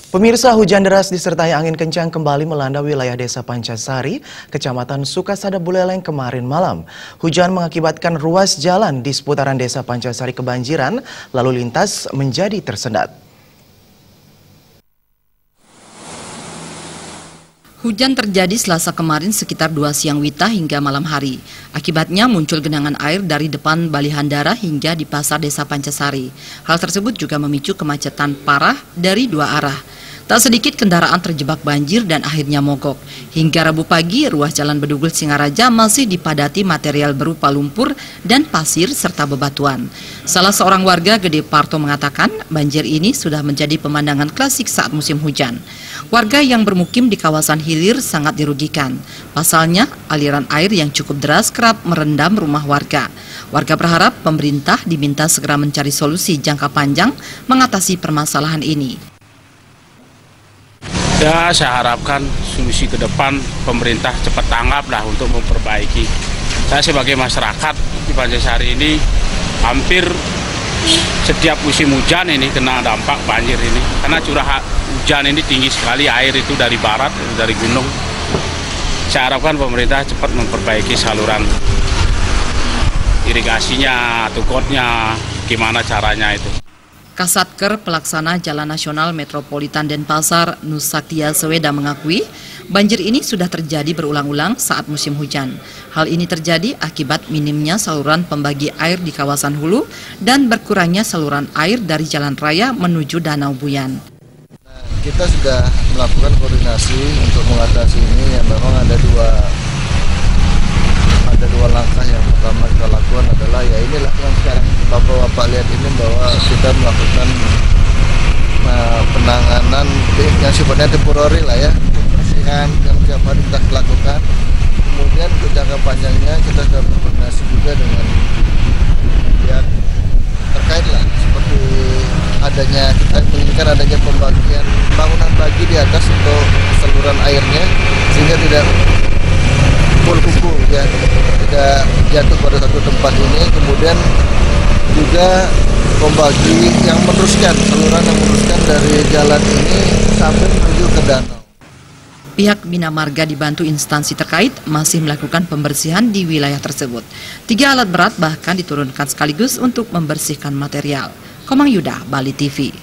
Pemirsa, hujan deras disertai angin kencang kembali melanda wilayah Desa Pancasari, Kecamatan Sukasada Buleleng kemarin malam. Hujan mengakibatkan ruas jalan di seputaran Desa Pancasari kebanjiran, lalu lintas menjadi tersendat. Hujan terjadi Selasa kemarin sekitar 2 siang wita hingga malam hari. Akibatnya muncul genangan air dari depan Balihandara hingga di pasar Desa Pancasari. Hal tersebut juga memicu kemacetan parah dari 2 arah. Tak sedikit kendaraan terjebak banjir dan akhirnya mogok. Hingga Rabu pagi, ruas jalan Bedugul Singaraja masih dipadati material berupa lumpur dan pasir serta bebatuan. Salah seorang warga Gede Parto mengatakan banjir ini sudah menjadi pemandangan klasik saat musim hujan. Warga yang bermukim di kawasan hilir sangat dirugikan. Pasalnya, aliran air yang cukup deras kerap merendam rumah warga. Warga berharap pemerintah diminta segera mencari solusi jangka panjang mengatasi permasalahan ini. Ya, saya harapkan solusi ke depan pemerintah cepat tanggap lah untuk memperbaiki. Saya sebagai masyarakat di Pancasari ini hampir setiap musim hujan ini kena dampak banjir ini. Karena curah hujan ini tinggi sekali, air itu dari barat, dari gunung. Saya harapkan pemerintah cepat memperbaiki saluran irigasinya atau got-nya, gimana caranya itu. Kasatker Pelaksana Jalan Nasional Metropolitan Denpasar, Nusaktia Seweda mengakui banjir ini sudah terjadi berulang-ulang saat musim hujan. Hal ini terjadi akibat minimnya saluran pembagi air di kawasan hulu dan berkurangnya saluran air dari jalan raya menuju Danau Buyan. Kita sudah melakukan koordinasi untuk mengatasi ini, yang memang ada dua langkah. Yang pertama kita lakukan adalah ya inilah yang sekarang Bapak lihat ini, bahwa kita melakukan penanganan yang sifatnya temporary lah ya, pembersihan yang setiap hari kita lakukan. Kemudian untuk jangka panjangnya kita sudah berkoordinasi juga dengan pihak terkait lah, seperti kita menginginkan adanya pembagian bangunan bagi di atas untuk saluran airnya sehingga tidak kumpul ya, tidak jatuh pada satu tempat ini. Kemudian juga membagi yang meneruskan saluran yang meneruskan dari jalan ini sampai menuju ke danau. Pihak Bina Marga dibantu instansi terkait masih melakukan pembersihan di wilayah tersebut. 3 alat berat bahkan diturunkan sekaligus untuk membersihkan material. Komang Yuda, Bali TV.